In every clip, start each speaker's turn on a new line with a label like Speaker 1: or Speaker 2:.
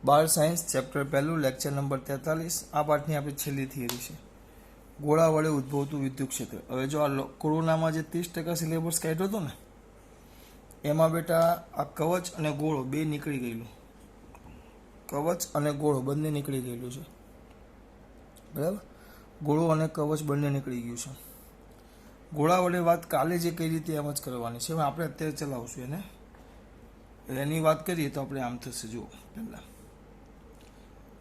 Speaker 1: बार science chapter पहलू lecture number 43 आ पाठनी आपणी छेल्ली theory छे गोळा वडे उद्भवतुं विद्युत क्षेत्र। हवे जो आ कोरोनामां जे 30% सिलेबस काढ्यो हतो ने एमां बेटा आ कवच अने गोळो बे નીકળી ગયેલું। कवच अने गोळो बंने નીકળી ગયેલું છે, बराबर। गोळो अने कवच बंने નીકળી ગયું છે। गोळा वडे वात काले जे कई रीते एम ज करवानी छे, આપણે અત્યારે ચલાવશું એને। એની વાત કરીએ તો આપણે આમ થશે। જો પહેલા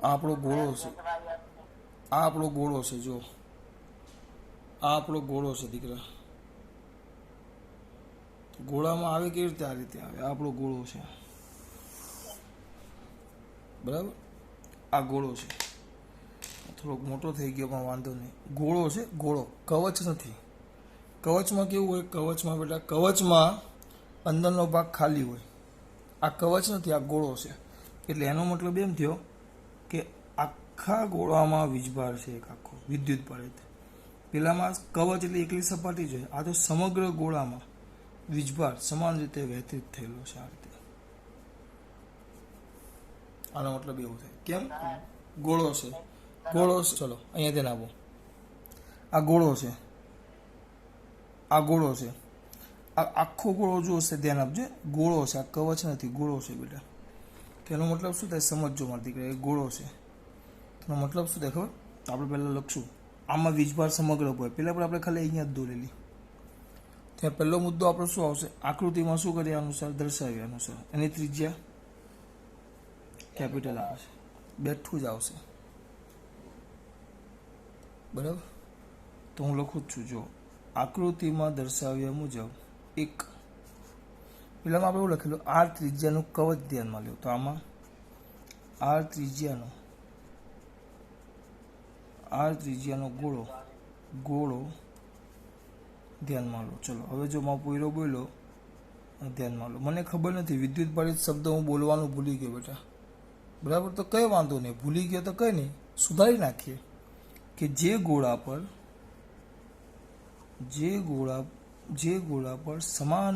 Speaker 1: આ આપણો ગોળો છે, આ આપણો ગોળો છે। જો આ આપણો ગોળો છે દીકરા, ગોળામાં આવે કેવી રીતે? આ રીતે આવે। આ આપણો ગોળો છે, બરાબર। આ ગોળો છે, થોડોક મોટો થઈ ગયો પણ વાંધો નહીં। ગોળો છે, ગોળો, કવચ નથી। કવચમાં કેવું હોય? કવચમાં બેટા, કવચમાં અંદરનો ભાગ ખાલી હોય। આ કવચ નથી, આ ગોળો છે। એટલે એનો મતલબ એમ થયો કે આખા ગોળામાં વીજભાર છે, એક આખો વિદ્યુત ભાર। પેલામાં કવચ એટલે એકલી સપાટી જ હોય, આ તો સમગ્ર ગોળામાં વીજભાર સમાન રીતે વહેંચિત થયેલો છે। આ રીતે આનો મતલબ એવો થાય। કેમ? ગોળો છે, ગોળો છે। ચલો અહીંયા ધ્યાન આપો, આ ગોળો છે, આ ગોળો છે। આ આખો ગોળો જો છે, ધ્યાન આપજો, ગોળો છે, આ કવચ નથી, ગોળો છે બેટા। તેનો મતલબ શું થાય? સમજજો મારી દીકરા, એ ગોળો છે। તેનો મતલબ શું થાય ખબર? આપણે પહેલાં લખશું, આમાં વીજભાર સમગ્ર હોય। પહેલાં પણ આપણે ખાલી અહીંયા જ દોરેલી। ત્યાં પહેલો મુદ્દો આપણો શું આવશે? આકૃતિમાં શું કરીએ? અનુસાર દર્શાવ્યા અનુસાર એની ત્રિજ્યા કેપિટલ આવે છે, બેઠું જ આવશે, બરાબર। તો હું લખું જ છું, જો આકૃતિમાં દર્શાવ્યા મુજબ એક, પેલામાં આપણે એવું લખેલું આર ત્રિજ્યાનું કવચ ધ્યાનમાં લ્યો, તો આમાં આર ત્રિજ્યાનો ગોળો ધ્યાનમાં લો। ચલો હવે જો માં પૂરો બોલ્યો ધ્યાનમાં લો। મને ખબર નથી, વિદ્યુત ભારિત શબ્દ હું બોલવાનું ભૂલી ગયો બેટા, બરાબર। તો કઈ વાંધો નહીં, ભૂલી ગયો તો કઈ નહીં, સુધારી નાખીએ કે જે ગોળા પર સમાન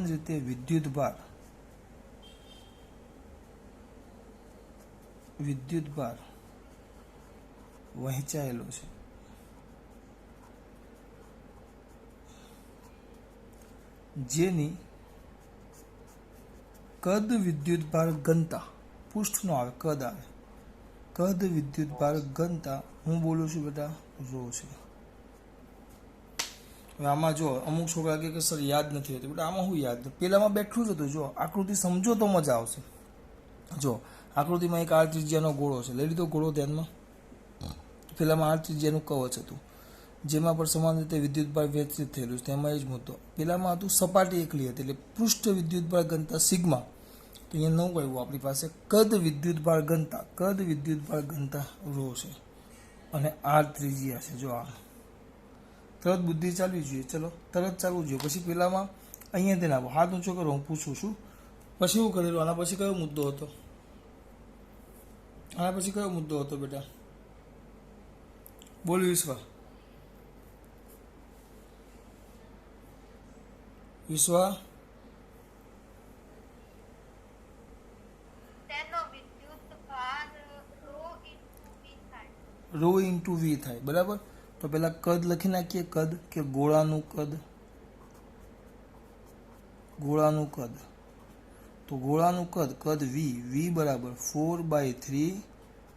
Speaker 1: રીતે વિદ્યુત ભાર વહેંચાયેલો છે, જેની કદ વિદ્યુત ભાર ઘનતા, પૃષ્ઠ નો આવે, કદ આવે, કદ વિદ્યુત ભાર ઘનતા હું બોલું છું બેટા રો છે। હવે આમાં જો અમુક છોકરા કે સર યાદ નથી હોતું, બેટા આમાં હું યાદ નથી, પેલામાં બેઠું જ હતું। જો આકૃતિ સમજો તો મજા આવશે। જો આકૃતિમાં એક આર ત્રિજ્યાનો ગોળો છે, લઈ લીધો ગોળો ધ્યાનમાં। પેલામાં આર ત્રિજ્યાનું કવચ હતું, જેમાં પર સમાન રીતે વિદ્યુત ભાર વહેંચિત થયેલું છે, તેમાં એ જ મુદ્દો। પેલામાં હતું સપાટી એકલી હતી, એટલે પૃષ્ઠ વિદ્યુત ભાર ઘનતા સિગ્મા। તો અહીંયા નવું આવ્યું આપણી પાસે, કદ વિદ્યુત ભાર ઘનતા રો છે, અને આર ત્રિજ્યા છે। જો આ તરત બુદ્ધિ ચાલવી જોઈએ, ચલો તરત ચાલવું જોઈએ। પછી પેલામાં અહીંયા તેને આપો, હાથ ઊંચો કરો, હું પૂછું છું। પછી શું કરેલું? આના પછી કયો મુદ્દો હતો? આના પછી કયો મુદ્દો હતો બેટા? બોલ વિશ્વા, રો ઇન્ટુ વી થાય, બરાબર। તો પેલા કદ લખી નાખીએ, કદ કે ગોળાનું કદ, તો ગોળાનું કદ વી બરાબર 4/3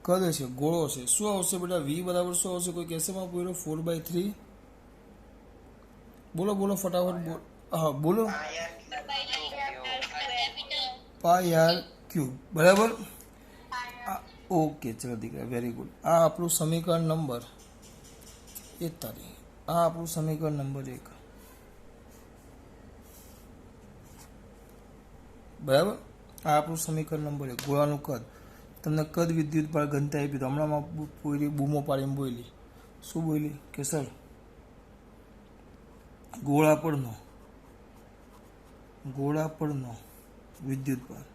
Speaker 1: કદ છે, ગોળો છે। શું આવશે બેટા? વી બરાબર શું આવશે? કોઈ કહેશે માં પૂરો 4/3? બોલો ફટાફટ બોલ। હા બોલો, પાઈ આર ક્યુબ, બરાબર। ઓકે ચલો દીકરા, વેરી ગુડ। આ આપણું સમીકરણ નંબર 41, આ આપણું સમીકરણ નંબર 1, બરાબર। આ આપણું સમીકરણ નંબર 1, ગોળાનું કદ। તમને કદ વિદ્યુત ભાર ઘનતા આપી, તો હમણાં પૂરી બૂમો પાડીને બોલી, શું બોલી કે સર ગોળા પરનો વિદ્યુત ભાર,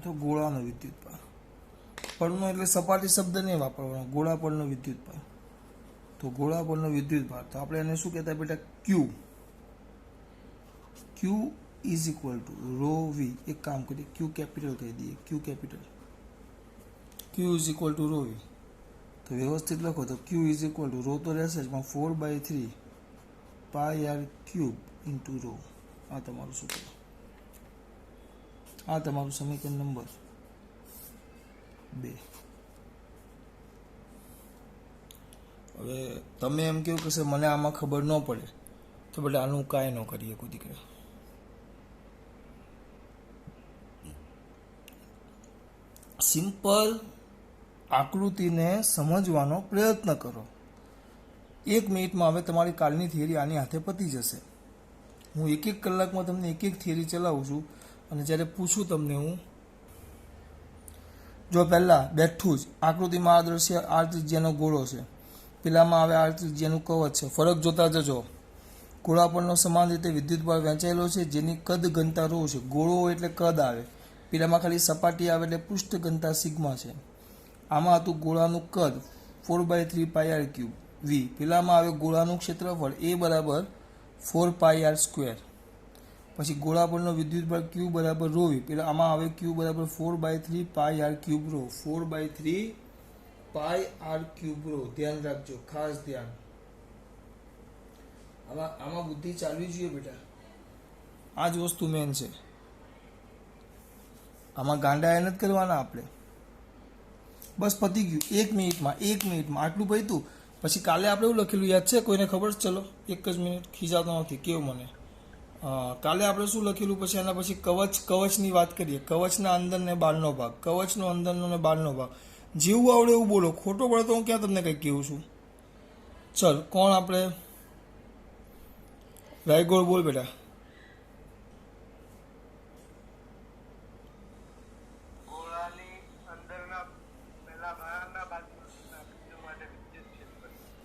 Speaker 1: તો ગોળાનો વિદ્યુત ભાર, પરનો એટલે સપાટી શબ્દ નહીં વાપરવાનો, ગોળા પરનો વિદ્યુત ભાર। તો ગોળા પરનો વિદ્યુત ભાર, તો આપણે એને શું કહેતા બેટા? Q is equal to rho V. एक काम करिए, क्यू कैपिटल कही दिए, Q capital, Q is equal to rho V. तो व्यवस्थित लखो तो Q is equal to rho तो રહેશે જ, પણ 4/3 pi R cube into rho. આ તમારું સૂત્ર, આ તમારું સમીકરણ નંબર 2. હવે તમે એમ કેવું કે સર મને આમાં ખબર ન પડે, તો ભલે આનું કાંઈ ન કરીએ કોઈ દીકરા. સિમ્પલ આકૃતિને સમજવાનો પ્રયત્ન કરો. 1 મિનિટમાં હવે તમારી કાલની થિયરી આની હાથે પતી જશે. હું 1 કલાકમાં તમને એક થિયરી ચલાવું છું, અને જ્યારે પૂછું તમને હું, જો પહેલાં બેઠું જ આકૃતિમાં આ દ્રશ્ય આ ત્રિજ્યાનો ગોળો છે, પેલામાં આવે આ ત્રિજ્યાનું કવચ છે. ફરક જોતા જજો. ગોળા પરનો સમાન રીતે વિદ્યુતભાર વહેંચાયેલો છે, જેની કદ ઘનતા રો છે. ગોળો એટલે કદ આવે, પેલામાં ખાલી સપાટી આવે એટલે પૃષ્ઠ ઘનતા સિગ્મા છે. આમાં હતું ગોળાનું કદ 4/3 પાઈ આર ક્યુબ વી. પેલામાં આવે ગોળાનું ક્ષેત્રફળ એ બરાબર 4 પાઈ આર સ્ક્વેર. પછી ગોળા પરનો વિદ્યુતભાર ક્યુ બરાબર રો વી. પેલા આમાં આવે ક્યુ બરાબર 4/3 pi R cube row. 4/3 pi R cube row. ધ્યાન રાખજો, ખાસ ધ્યાન. આમાં બુદ્ધિ ચાલવી જોઈએ બેટા. આ જ વસ્તુ મેન છે. આમાં ગાંડા એ નથી કરવાના આપણે. બસ પતી ગયું. 1 મિનિટમાં આટલું પત્યું. પછી કાલે આપણે એવું લખેલું યાદ છે કોઈને ખબર? ચલો 1 જ મિનિટ, ખીજાતો નથી, કેવું મને. કાલે આપણે શું લખેલું? પછી એના પછી કવચની વાત કરીએ. કવચના અંદર ને બહારનો ભાગ, કવચનો અંદરનો ને બહારનો ભાગ. જેવું આવડે એવું બોલો, ખોટો પડે તો હું ક્યાં તમને કંઈક કહું છું. ચલ, કોણ આપણે? રાયગોળ બોલ બેટા.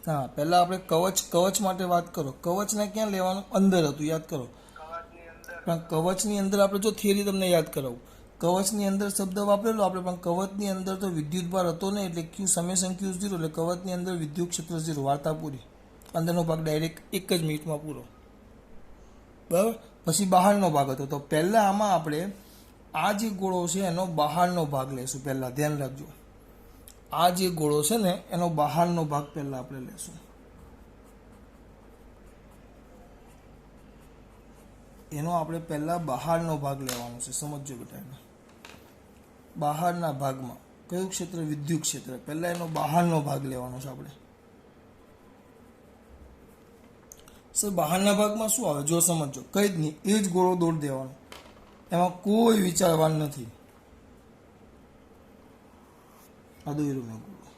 Speaker 1: હા, પહેલા આપણે કવચ માટે વાત કરો. કવચને ક્યાં લેવાનું? અંદર હતું, યાદ કરો. પણ કવચની અંદર આપણે જો થિયરી તમને યાદ કરાવું, કવચની અંદર શબ્દ વાપરેલો આપણે, પણ કવચની અંદર તો વિદ્યુતભાર હતો ને, એટલે ક્યુ સમેશન ક્યુ 0, એટલે કવચની અંદર વિદ્યુત ક્ષેત્ર 0. વાર્તા પૂરી. અંદરનો ભાગ ડાયરેક્ટ 1 જ મિનિટમાં પૂરો. બરાબર. પછી બહારનો ભાગ હતો. તો પહેલાં આમાં આપણે આ જે ગોળો છે એનો બહારનો ભાગ લઈશું. પહેલાં ધ્યાન રાખજો, આ જે ગોળો છે ને એનો બહારનો ભાગ પહેલાં આપણે લેશું. એનો આપણે પહેલાં બહારનો ભાગ લેવાનો છે. સમજો બેટા. એને બહારના ભાગમાં કયું ક્ષેત્ર? વિદ્યુત ક્ષેત્ર. પહેલાં એનો બહારનો ભાગ લેવાનો છે આપણે. સર બહારના ભાગમાં શું આવે? જો સમજો, કંઈ જ નહીં, એ જ ગોળો દોડ દેવાનો. એમાં કોઈ વિચારવાનું નથી. અધૂરું ગોળો,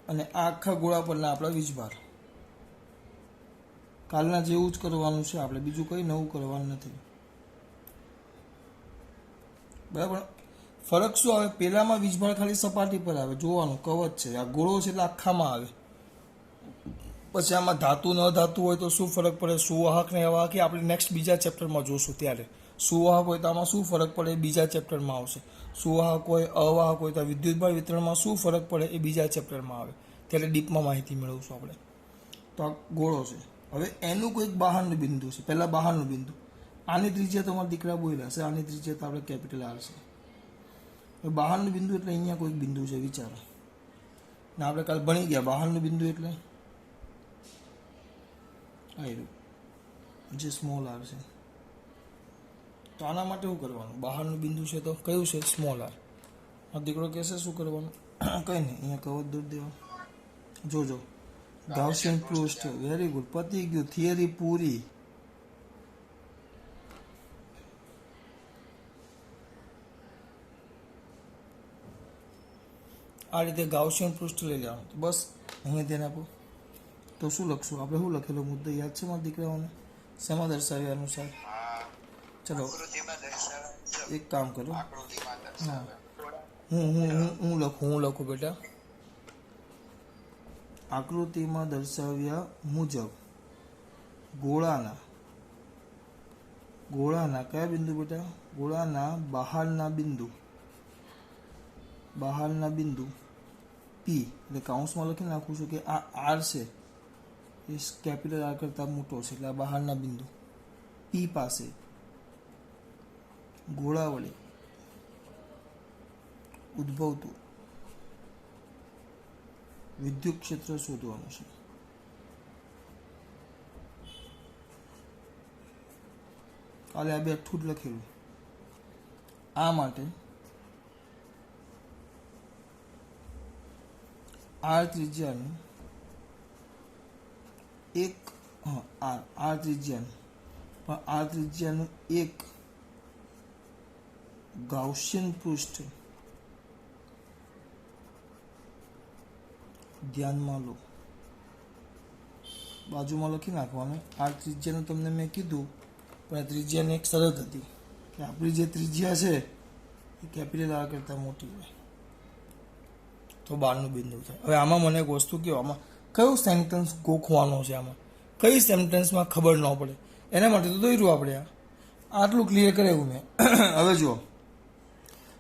Speaker 1: અને આ આખા ગોળા પરના આપણા વીજભાર. કાલના જેવું જ કરવાનું છે આપણે, બીજું કંઈ નવું કરવાનું નથી. બરાબર. ફરક શું આવે? પેલામાં વીજભાર ખાલી સપાટી પર આવે, જોવાનું કવચ છે. આ ગોળો છે એટલે આખામાં આવે. પછી આમાં ધાતુ ન ધાતુ હોય તો શું ફરક પડે? સુવાહક ને અવાહક એ આપણે નેક્સ્ટ બીજા ચેપ્ટરમાં જોશું. ત્યારે સુવાહક હોય તો આમાં શું ફરક પડે એ બીજા ચેપ્ટરમાં આવશે. સુવાહક હોય, અવાહક હોય તો વિદ્યુતભાર વિતરણમાં શું ફરક પડે એ બીજા ચેપ્ટરમાં આવે. ત્યારે ડીપમાં માહિતી મેળવશું આપણે. તો આ ગોળો છે. હવે એનું કોઈક બહારનું બિંદુ છે. પહેલાં બહારનું બિંદુ, આની ત્રિજ્યા તમારા દીકરા બોલ્યા છે, આની ત્રિજ્યા તો આપણે કેપિટલ આર છે. બહારનું બિંદુ એટલે અહીંયા કોઈક બિંદુ છે, વિચારો. ને આપણે કાલે ભણી ગયા બહારનું બિંદુ એટલે આ જે સ્મોલ આર છે. તો આના માટે શું કરવાનું? બહારનું બિંદુ છે તો કયું છે? Small r. આ દીકરો કહેશે શું કરવાનું? કંઈ નહીં, અહીંયા કવચ દોરી દેવાનું. જોજો, ગાઉસિયન પૃષ્ઠ. વેરી ગુડ, પતી ગયું, થિયરી પૂરી. આ રીતે ગાઉસિયન પૃષ્ઠ લઈ લેવાનું. બસ અહીંયા ધ્યાન આપો. તો શું લખશું આપણે? શું લખેલો મુદ્દો યાદ છે મારા દીકરાઓને? શેમાં દર્શાવ્યા અનુસાર? ચલો એક કામ કરો. હા, હું લખું બેટા. આકૃતિમાં દર્શાવ્યા મુજબ ગોળાના કયા બિંદુ બેટા? ગોળાના બહારના બિંદુ P, એટલે કાઉન્સમાં લખી નાખું છું કે આ R છે, એ કેપિટલ આર કરતાં મોટો છે, એટલે આ બહારના બિંદુ પી પાસે ગોળા વડે ઉદ્ભવતું વિદ્યુત ક્ષેત્ર શોધવાનું છે. કાલે આ બે અઠ્ઠું જ લખેલું. આ માટે આર ત્રિજ્યાનું એક આર ત્રિજ્યાનું એક ગાઉસિયન પૃષ્ઠ ધ્યાનમાં લો. બાજુમાં લખી નાખવાનું. આર ત્રિજ્યાનું તમને મેં કીધું, પણ આ ત્રિજ્યાની એક શરત હતી કે આપણી જે ત્રિજ્યા છે એ કેપિટલ આર કરતાં મોટી હોય તો બહારનું બિંદુ થાય. હવે આમાં મને એક વસ્તુ કહો, આમાં કયું સેન્ટેન્સ ગોખવાનો છે, આમાં કઈ સેન્ટેન્સમાં ખબર ન પડે એના માટે તો દોર્યું આપણે. આટલું ક્લિયર કરાવ્યું મેં. હવે જુઓ,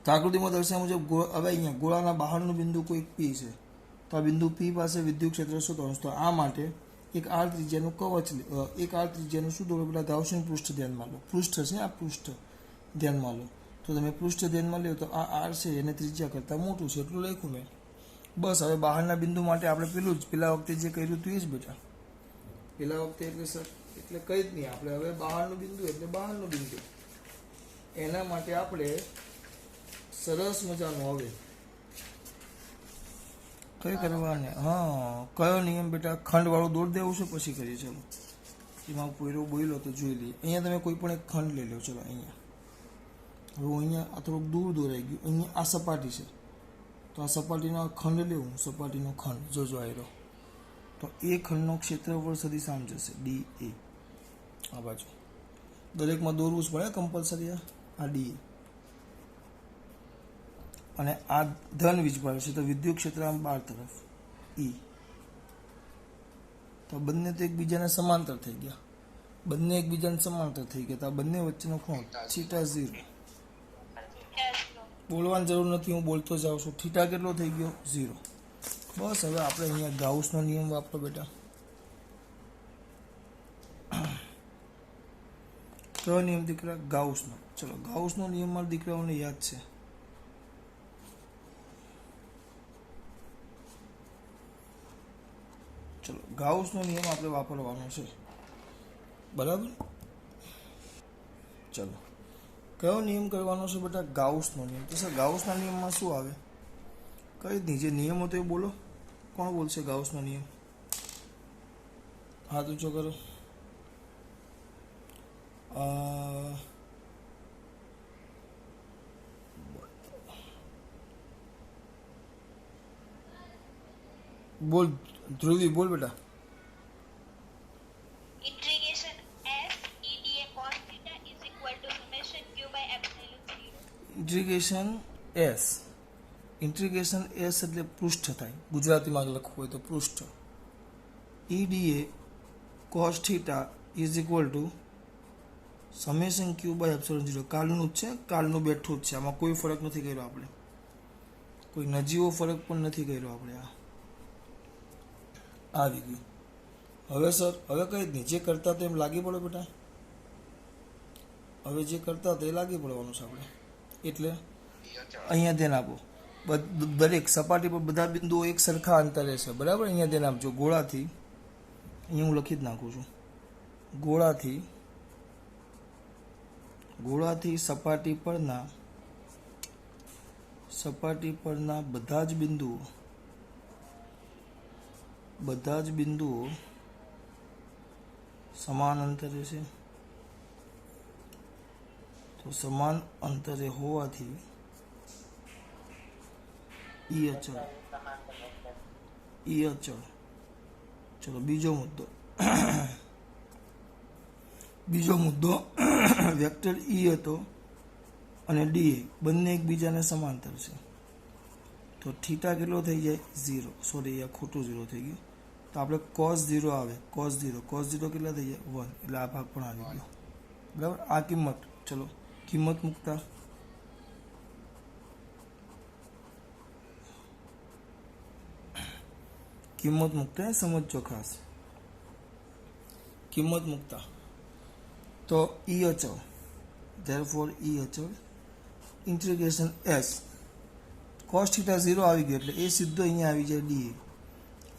Speaker 1: તો આકૃતિમાં દર્શાવ્યા મુજબ હવે અહીંયા ગોળાના બહારનું બિંદુ કોઈ પી છે, તો આ બિંદુ પી પાસે વિદ્યુત ક્ષેત્ર શોધવાનું. તો આ માટે એક આર ત્રિજ્યાનું કવચ, એક આર ત્રિજ્યાનું શું દોરો, પેલા ગાઉસિયન પૃષ્ઠ ધ્યાનમાં લો. પૃષ્ઠ છે, આ પૃષ્ઠ ધ્યાનમાં લો. તો તમે પૃષ્ઠ ધ્યાનમાં લો તો આ આર છે એને ત્રિજ્યા કરતાં મોટું છે એટલું લખ્યું મેં. બસ. હવે બહારના બિંદુ માટે આપણે પેલા વખતે જે કર્યું હતું એ જ બેટા. પેલા વખતે એટલે કંઈ જ નહીં, આપણે હવે બહારનું બિંદુ એટલે બહારનું બિંદુ. એના માટે આપણે સરસ મજાનું હવે કઈ કરવાને, કયો નિયમ બેટા, ખંડવાળો દોડ દેવું છે પછી કરીએ. ચલો, એમાં પૂરો બોલ્યો તો જોઈ લઈએ. અહીંયા તમે કોઈ પણ એક ખંડ લઈ લો. ચલો અહીંયા, હવે અહીંયા આ થોડુંક દૂર દોરાઈ ગયું. અહીંયા આ સપાટી છે, તો આ સપાટીનો ખંડ લેવું, સપાટીનો ખંડ જોજો આવ્યો. તો એ ખંડનો ક્ષેત્રફળ સદિશ આમ જશે ડી એ. આ બાજુ દરેકમાં દોરવું જ પડે કમ્પલસરી. આ ડી એ અને આ ધન વીજભાર છે, તો વિદ્યુત ક્ષેત્ર આમ બાર તરફ ઈ. તો બંને તો એકબીજાને સમાંતર થઈ ગયા, બંને એકબીજાને સમાંતર થઈ ગયા. તો આ બંને વચ્ચેનો ખૂણો થીટા 0. બોલવાની જરૂર નથી, હું બોલતો જાઉં છું. થીટા કેટલો થઈ ગયો? 0. બસ. હવે આપણે અહીંયા ગાઉસનો નિયમ વાપરો બેટા. કયો નિયમ દીકરા? ગાઉસનો. ચલો, ગાઉસનો નિયમ મારા દીકરાઓને યાદ છે. ચલો, ગાઉસનો નિયમ આપણે વાપરવાનો છે, બરાબર? ચલો, કયો નિયમ કરવાનો છે બેટા? ગાઉસનો નિયમ. તો સર ગાઉસના નિયમમાં શું આવે? કઈ નહીં, જે નિયમ હતો એ બોલો. કોણ બોલશે ગાઉસનો નિયમ? હાથ ઊંચો કરો. બોલ ધ્રુવી, બોલ બેટા.
Speaker 2: Integration S EDA cos theta is equal to summation q by epsilon 0.
Speaker 1: Integration S એટલે પૃષ્ઠ થાય, ગુજરાતીમાં લખવું હોય તો પૃષ્ઠ. EDA cos theta is equal to summation q by epsilon 0. કાલનું જ છે, કાલનું બેઠું જ છે. આમાં કોઈ ફરક નથી કર્યો આપણે, કોઈ નજીવો ફરક પણ નથી કર્યો આપણે. આવી ગયું. હવે સર, હવે કઈ નહીં, જે કરતા તો એમ લાગી પડે બેટા. હવે જે કરતા તો એ લાગી પડવાનું છે આપણે. એટલે અહીંયા ધ્યાન આપો, દરેક સપાટી પર બધા બિંદુઓ એક સરખા અંતરે છે, બરાબર? અહીંયા ધ્યાન આપજો. ગોળાથી, અહીંયા હું લખી જ નાખું છું, ગોળાથી સપાટી પરના બધા જ બિંદુઓ સમાન અંતરે છે. તો સમાન અંતરે હોવાથી ઈ અચળ. ચલો, બીજો મુદ્દો વેક્ટર ઈ હતો અને ડી બંને એકબીજાને સમાંતર છે. તો થીટા કેટલો થઈ જાય? 0. સોરી, આ ખોટું 0 થઈ ગયું. તો આપણે cos 0 આવે, cos 0 કેટલા થઈ જાય? 1. એટલે આ ભાગ પણ આવી ગયો, બરાબર? આ કિંમત, ચલો કિંમત મૂકતા સમજજો ખાસ. કિંમત મૂકતા તો ઈ અચળ, ધેરફોર ઈ અચળ ઇન્ટિગ્રેશન એસ cos થીટા 0 આવી ગયો એટલે એ સીધો અહીંયા આવી જાય D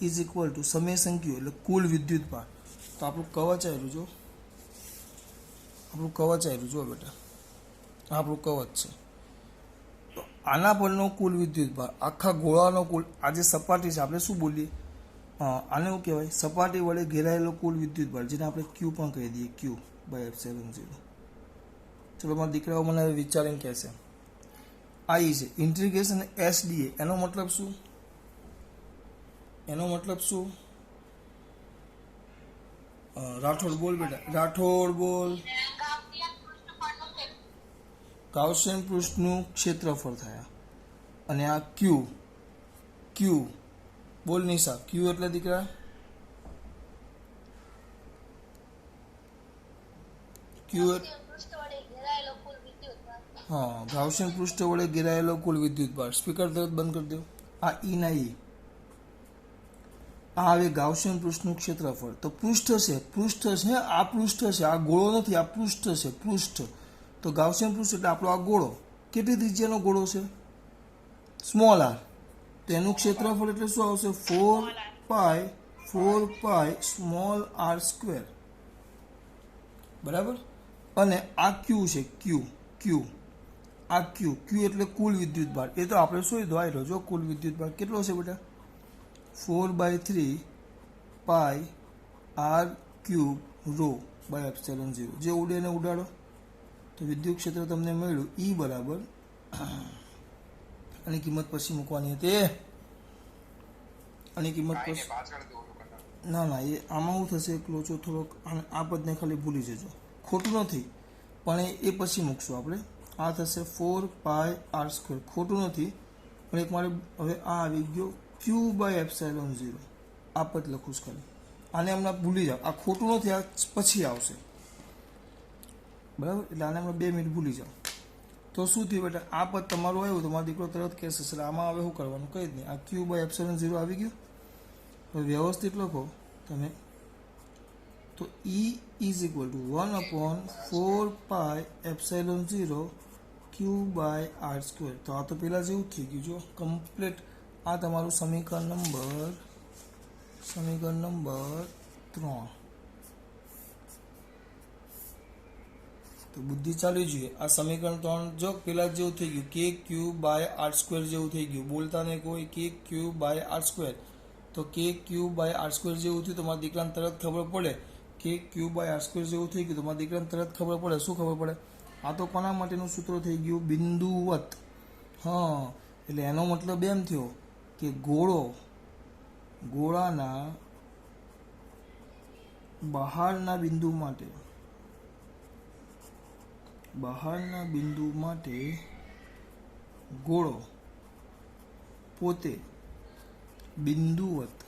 Speaker 1: is equal to summation Q એટલે કુલ વિદ્યુત ભાર. તો આપણું કવચ આવેલું જો, આપણું કવચ આવેલું જો બેટા, આપણું કવચ છે. તો આના પરનો કુલ વિદ્યુત ભાર આખા ગોળાનો કુલ, આ જે સપાટી છે આપણે શું બોલીએ, આને શું કહેવાય, સપાટી વડે ઘેરાયેલો કુલ વિદ્યુત ભાર, જેને આપણે ક્યુ પણ કહી દઈએ, ક્યુ બાય એપ્સિલોન 0. ચલો મારા દીકરાઓ મને હવે વિચારીને કહેશે આ ઈ છે ઇન્ટિગ્રેશન એસ ડીએ, એનો મતલબ શું, એનો મતલબ શું, રાઠોડ બોલ બેટા, રાઠોડ બોલ. ગાઉસિયન પૃષ્ઠનું ક્ષેત્રફળ થયા અને આ ક્યુ, ક્યુ બોલ નિશા, ક્યુ એટલે દીકરા ક્યુ, હા ગાઉસિયન પૃષ્ઠ વડે ઘેરાયેલો કુલ વિદ્યુત ભાર. સ્પીકર તરત બંધ કરી દો. આ ઈ ના ઈ, આ હવે ગાઉસિયન પૃષ્ઠનું ક્ષેત્રફળ. તો પૃષ્ઠ છે, પૃષ્ઠ છે, આ પૃષ્ઠ છે, આ ગોળો નથી, આ પૃષ્ઠ છે, પૃષ્ઠ. તો ગાઉસિયન પૃષ્ઠ એટલે આપણો આ ગોળો, કેટલી ત્રિજ્યાનો ગોળો છે, સ્મોલ આર. તો એનું ક્ષેત્રફળ એટલે શું આવશે, 4 પાઈ સ્મોલ આર સ્ક્વેર, બરાબર. અને આ ક્યુ છે, ક્યુ, ક્યુ, આ ક્યુ, ક્યુ એટલે કુલ વિદ્યુત ભાર. એ તો આપણે શોધો આવેલો જો, કુલ વિદ્યુત ભાર કેટલો છે બેટા, 4/3 pi R cube rho by epsilon 0. જે ઉડે ને ઉડાડો તો વિદ્યુત ક્ષેત્ર તમને મળ્યું ઈ બરાબર, આની કિંમત પછી મૂકવાની હતી, આની કિંમત પછી, ના ના, એ આમાં શું થશે, એક લોચો થોડોક, આ પદને ખાલી ભૂલી જજો, ખોટું નથી પણ એ પછી મૂકશું આપણે. આ થશે 4 પાઈ આર સ્ક્વેર, ખોટું નથી પણ એક મારે હવે આ આવી ગયો ક્યુ બાય એપ્સિલોન 0, આ પદ લખું છું ખાલી, આને હમણાં ભૂલી જાઓ, આ ખોટું નથી, આ પછી આવશે, બરાબર. એટલે આને હમણાં 2 મિનિટ ભૂલી જાઓ. તો શું થયું બેટા, આ પદ તમારું આવ્યું તો મારો દીકરો તરત કહેશે સર આમાં હવે શું કરવાનું, કંઈ જ નહીં, આ ક્યુ બાય એપ્સિલોન 0 આવી ગયું. હવે વ્યવસ્થિત લખો તમે, તો E is equal to 1/4 pi epsilon 0 Q by r square. તો આ તો પેલા જેવું જ થઈ ગયું જો, કમ્પ્લીટ. આ તમારું સમીકરણ નંબર 3. તો બુદ્ધિ ચાલવી જોઈએ. આ સમીકરણ 3 જો પેલા જેવું થઈ ગયું, કે ક્યુ બાય આર સ્ક્વેર જેવું થઈ ગયું. બોલતા ને કોઈ કે ક્યુ બાય આર સ્ક્વેર, તો કે ક્યુ બાય આર સ્ક્વેર જેવું થયું, તો મારા દીકરાને તરત ખબર પડે કે ક્યુ બાય આર સ્ક્વેર જેવું થઈ ગયું, તો મારા દીકરાને તરત ખબર પડે, શું ખબર પડે, આ તો કોના માટેનું સૂત્ર થઈ ગયું, બિંદુવત. હા, એટલે એનો મતલબ એમ થયો કે ગોળાના બહારના બિંદુ માટે ગોળો પોતે બિંદુવત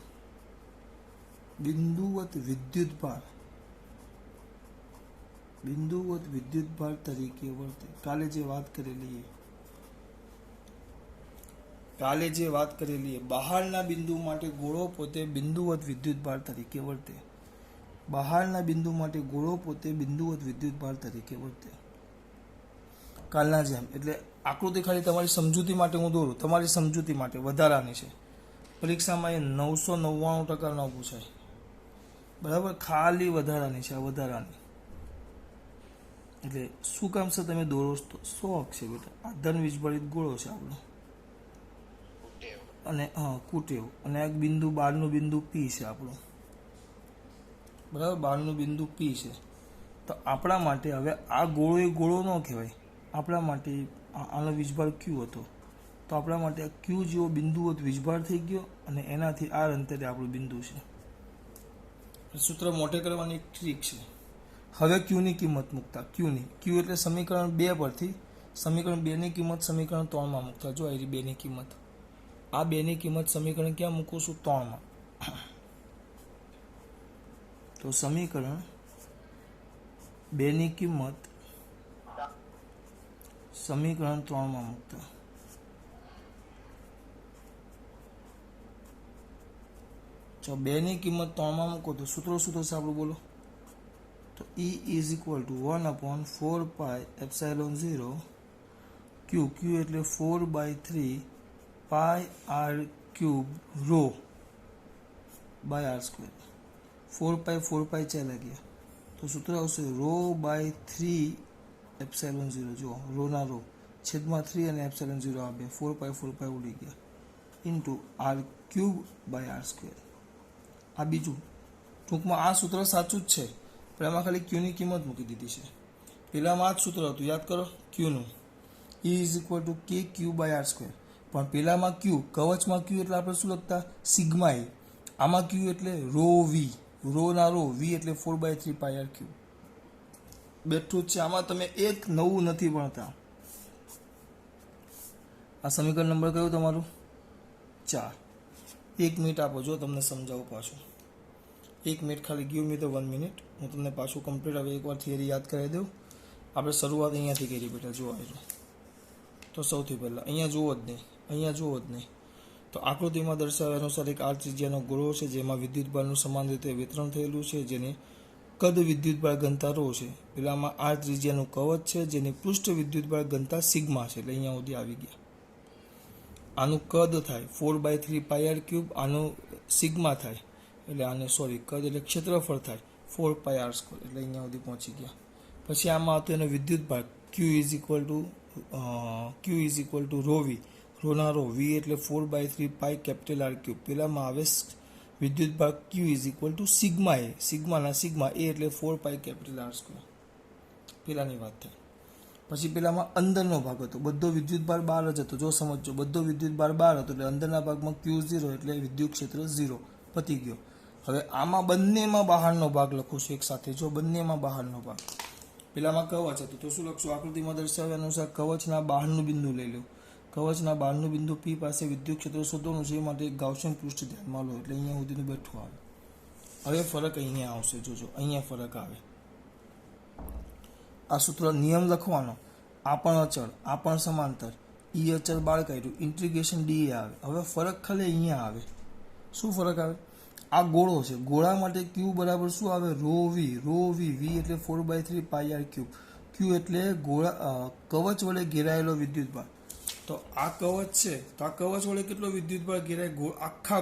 Speaker 1: વિદ્યુત ભાર તરીકે વર્તે. કાલે જે વાત કરેલી બહારના બિંદુ માટે ગોળો પોતે બિંદુવત વિદ્યુત ભાર તરીકે વર્તે. બહારના બિંદુ માટે ગોળો પોતે બિંદુવત વિદ્યુત ભાર તરીકે વર્તે, કાલના જેમ. એટલે આકૃતિ ખાલી તમારી સમજૂતી માટે હું દોરું, તમારી સમજૂતી માટે, વધારાની છે. પરીક્ષામાં એ 999% ન પૂછાય, બરાબર, ખાલી વધારાની છે, આ વધારાની. એટલે શું કામ છે તમે દોરો, શોખ છે બેટા. આ ધન વીજભારિત ગોળો છે આપણો, અને હા કુટેવ, અને એક બિંદુ બહારનું બિંદુ પી છે આપણું, બરાબર, બહારનું બિંદુ પી છે. તો આપણા માટે હવે આ ગોળો એ ગોળો ન કહેવાય, આપણા માટે આનો વીજભાર ક્યુ હતો, તો આપણા માટે આ ક્યુ જેવો બિંદુવત વીજભાર થઈ ગયો, અને એનાથી આર અંતરે આપણું બિંદુ છે. સૂત્ર મોટે કરવાની એક ટ્રીક છે. હવે ક્યુની કિંમત મૂકતા, ક્યુ એટલે સમીકરણ 2 પરથી સમીકરણ 2 ની કિંમત સમીકરણ 3 માં મૂકતા. જો આવી 2 ની કિંમત, આ 2 ની કિંમત સમીકરણ ક્યાં મૂકું છું, 3 માં. તો સમીકરણ 2 ની કિંમત સમીકરણ 3 માં મૂકતા. જો 2 ની કિંમત 3 માં મૂકો તો સૂત્રો શું થશે આપણું, બોલો. તો E ઇઝ ઇક્વલ ટુ 1/4πε0 ક્યુ ક્યુ એટલે 4/3πr³ row by r square 4π ચાલ્યા ગયા તો સૂત્ર આવશે રો બાય 3ε0 જો રોના રો છેદમાં 3 અને ε0 આ બે 4π ઉડી ગયા into r³ by r square આ બીજું ટૂંકમાં આ સૂત્ર સાચું જ છે પણ એમાં ખાલી ક્યુની કિંમત મૂકી દીધી છે પેલામાં આ જ સૂત્ર હતું યાદ કરો ક્યુનું E is equal to KQ by r square પણ પેલામાં ક્યુ કવચમાં ક્યુ એટલે આપણે શું લખતા સિગ્મા એ આમાં ક્યુ એટલે રો વી રો ના રો વી એટલે 4/3πr³ બેઠું જ છે આમાં તમે એક નવું નથી ભણતા આ સમીકરણ નંબર કયો તમારું 4 1 મિનિટ આપો જો તમને સમજાવું પાછું 1 મિનિટ ખાલી ગીવ મી તો 1 મિનિટ હું તમને પાછું કમ્પ્લીટ હવે એકવાર થિયરી યાદ કરાવી દઉં આપણે શરૂઆત અહીંયાથી કરી બેટા જો આવ્યું તો સૌથી પહેલાં અહીંયા જુઓ જ નહીં તો આકૃતિમાં દર્શાવ્યા અનુસાર એક આર ત્રિજ્યાનો ગોળો છે જેમાં વિદ્યુતભારનું સમાન રીતે વિતરણ થયેલું છે જેની કદ વિદ્યુતભાર ઘનતા રો છે પેલામાં આર ત્રિજ્યાનું કવચ છે જેની પૃષ્ઠ વિદ્યુતભાર ઘનતા સિગ્મા છે એટલે અહીંયા સુધી આવી ગયા આનું કદ થાય 4/3πr³ આનું સિગ્મા થાય એટલે આને કદ એટલે ક્ષેત્રફળ થાય 4πr² એટલે અહીંયા સુધી પહોંચી ગયા પછી આમાં હતું એનો વિદ્યુતભાર Q is equal to rho V રોના રો વી એટલે 4/3πR³ પેલામાં આવે વિદ્યુતભાર Q is equal to sigma A સિગ્માના સિગ્મા એ એટલે 4πR² પેલાની વાત થાય પછી પેલામાં અંદરનો ભાગ હતો બધો વિદ્યુતભાર બહાર જ હતો જો સમજો બધો વિદ્યુતભાર બહાર હતો એટલે અંદરના ભાગમાં Q0 એટલે વિદ્યુત ક્ષેત્ર 0 પતી ગયો હવે આમાં બંનેમાં બહારનો ભાગ લખું છું એક સાથે જો બંનેમાં બહારનો ભાગ પેલામાં કવચ હતું તો શું લખશું આકૃતિમાં દર્શાવ્યા અનુસાર કવચના બહારનું બિંદુ લઈ લો કવચના બહારનું બિંદુ P પાસે વિદ્યુત ક્ષેત્ર શોધવાનું છે એ માટે એક ગાઉસિયન પૃષ્ઠ ધ્યાનમાં લો એટલે અહીંયા સુધીનું બેઠું આવે હવે ફરક અહીંયા આવશે જોજો અહીંયા ફરક આવે આ સૂત્ર નિયમ લખવાનો આ પણ અચળ આ પણ સમાંતર ઈ અચળ બાળ કાઢ્યું ઇન્ટિગ્રેશન ડી આવે હવે ફરક ખાલી અહીંયા આવે શું ફરક આવે આ ગોળો છે ગોળા માટે ક્યુ બરાબર શું આવે રો વી વી એટલે 4/3πr³ ક્યુ એટલે ગોળા કવચ વડે ઘેરાયેલો વિદ્યુતભાર તો આ કવચ છે તો આ કવચ વડે કેટલો વિદ્યુતભાર ઘેરાય આખા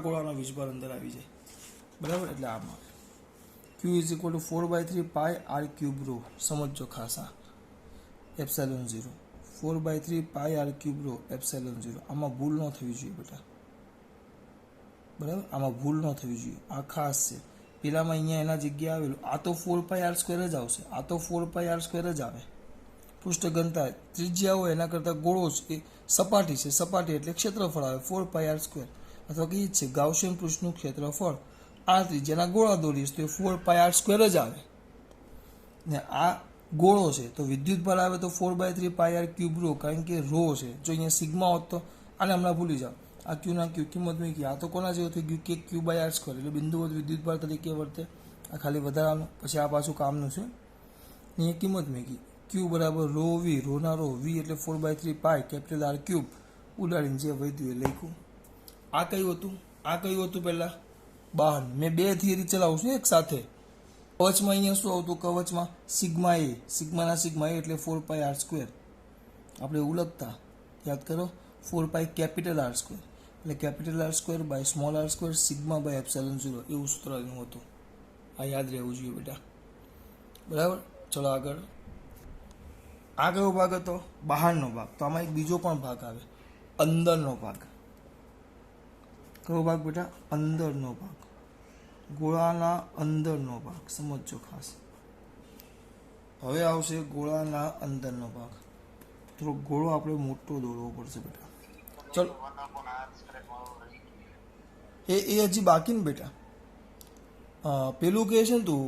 Speaker 1: ગોળાનો વીજભાર અંદર આવી જાય બરાબર એટલે આમાં Q is equal to 4/3πr³ rho સમજો ખાસ આ ε0 4/3πr³ રો ε0 આમાં ભૂલ ન થવી જોઈએ બેટા બરાબર આમાં ભૂલ ન થવી જોઈએ આ ખાસ છે પેલામાં અહીંયા એના જગ્યા આવેલું આ તો 4πr² જ આવશે આ તો 4πr² જ આવે પૃષ્ઠ ઘનતા ત્રિજ્યા હોય એના કરતાં ગોળો છે એ સપાટી છે સપાટી એટલે ક્ષેત્રફળ આવે 4πr² અથવા કહીએ છે ગાઉસિયન પૃષ્ઠનું ક્ષેત્રફળ આ ત્રિજ્યાના ગોળા દોરીશ તો એ 4πr² જ આવે ને આ ગોળો છે તો વિદ્યુતભાર આવે તો 4/3πr³ રો કારણ કે રો છે જો અહીંયા સિગ્મા હોત તો આને હમણાં ભૂલી જાઓ આ ક્યુના ક્યુ કિંમત મૂકી આ તો કોના જેવું થઈ ગયું કે Q/r² એટલે બિંદુવત વિદ્યુતભાર તરીકે વર્તે આ ખાલી વધારાનું પછી આ પાછું કામનું છે અહીંયા કિંમત મૂકી Q બરાબર રો વી રોના રો વી એટલે 4/3πR³ ઉડાડીને જે વધ્યું એ લખ્યું આ કયું હતું પહેલાં બહાર મેં બે થિયરી ચલાવું છું એક સાથે કવચમાં અહીંયા શું આવતું કવચમાં સિગ્માના સિગ્મા એ એટલે 4πr² આપણે એવું લખતા યાદ કરો 4πR² એટલે R² by small r² sigma by ε0 એવું સૂત્ર એનું હતું આ યાદ રહેવું જોઈએ બેટા બરાબર ચલો આગળ આ કયો ભાગ હતો બહારનો ભાગ તો આમાં એક બીજો પણ ભાગ આવે અંદરનો ભાગ કયો ભાગ બેટા અંદરનો ભાગ ગોળાના અંદરનો ભાગ સમજો ખાસ હવે આવશે ગોળાના અંદરનો ભાગ થોડો ગોળો આપણે મોટો દોરવો પડશે બેટા ચલો એ હજી બાકી ને બેટા પેલું કહે છે ને તું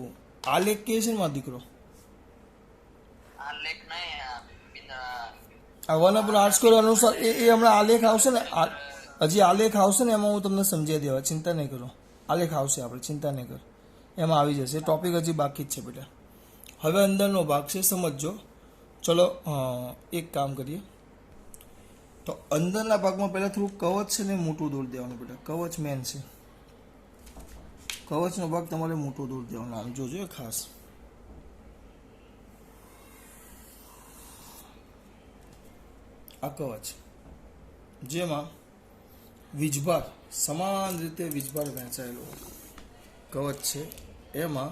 Speaker 1: આલેખ કહે છે ને મારો દીકરો આ 1/r² અનુસાર એ હમણાં આલેખ આવશે ને હજી આલેખ આવશે ને એમાં હું તમને સમજાવી દેવા ચિંતા નહીં કરો આલેખ આવશે આપણે ચિંતા નહીં કર એમાં આવી જશે ટોપિક હજી બાકી જ છે બેટા હવે અંદરનો ભાગ છે સમજો ચલો એક કામ કરીએ તો અંદરના ભાગમાં પહેલાં થોડું કવચ છે ને મોટું દોરી દેવાનું બેટા કવચ મેન છે કવચનો ભાગ તમારે મોટો દોરી દેવાનો. આમ જોજો ખાસ. આ કવચ જેમાં વીજભાર સમાન રીતે વીજભાર વહેંચાયેલો કવચ છે. એમાં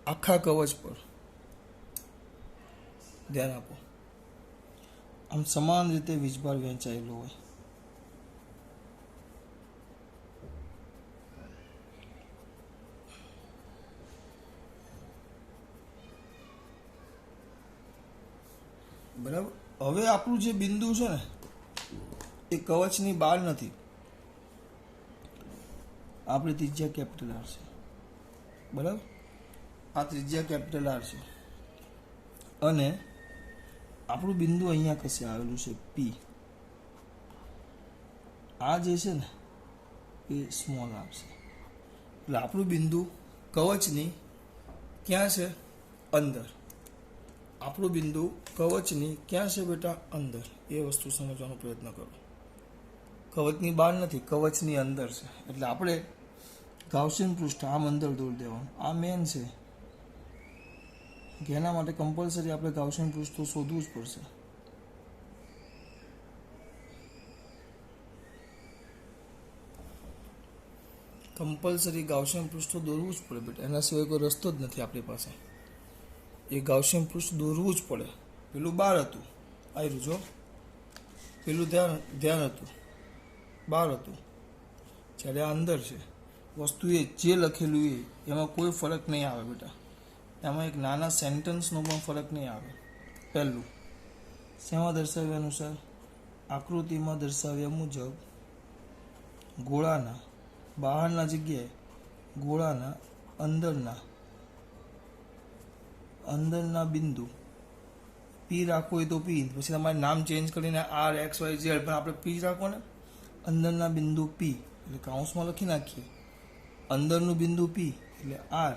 Speaker 1: આખા કવચ પર ધ્યાન આપો. આમ સમાન રીતે વીજભાર વહેંચાયેલો હોય. બરાબર. હવે આપણું જે બિંદુ છે ને એ કવચની બહાર નથી. આપણી ત્રિજ્યા કેપિટલ આર છે. બરાબર. આ ત્રિજ્યા કેપિટલ આર છે અને આપણું બિંદુ અહીંયા કશે આવેલું છે પી. આ જે છે ને એ સ્મોલ આર છે. એટલે આપણું બિંદુ કવચની ક્યાં છે? અંદર. આપણું બિંદુ કવચની ક્યાં છે બેટા? અંદર. એ વસ્તુ સમજવાનો પ્રયત્ન કરો. કવચની બહાર નથી, કવચની અંદર છે. એટલે આપણે ગાઉસિયન પૃષ્ઠ આમ અંદર દોરી દેવાનું. આ મેન છે કે એના માટે કમ્પલસરી આપણે ગાઉસિયન પૃષ્ઠ તો શોધવું જ પડશે. કમ્પલસરી ગાઉસિયન પૃષ્ઠ દોરવું જ પડે બેટા. એના સિવાય કોઈ રસ્તો જ નથી આપણી પાસે. એ ગાઉસિયન પૃષ્ઠ દોરવું જ પડે. પેલું બહાર હતું, આવ્યું જો. પેલું ધ્યાન હતું, બહાર હતું. જ્યારે આ અંદર છે. વસ્તુ એ જે લખેલું એ એમાં કોઈ ફરક નહીં આવે બેટા. એમાં એક નાના સેન્ટન્સનો પણ ફરક નહીં આવે. પહેલું શેમાં દર્શાવ્યા અનુસાર? આકૃતિમાં દર્શાવ્યા મુજબ ગોળાના બહારના જગ્યાએ ગોળાના અંદરના બિંદુ પી રાખવું હોય તો પી. પછી તમારે નામ ચેન્જ કરીને આર એક્સ વાય ઝેડ, પણ આપણે પી રાખો ને. અંદરના બિંદુ પી એટલે કાઉન્સમાં લખી નાખીએ. અંદરનું બિંદુ પી એટલે આર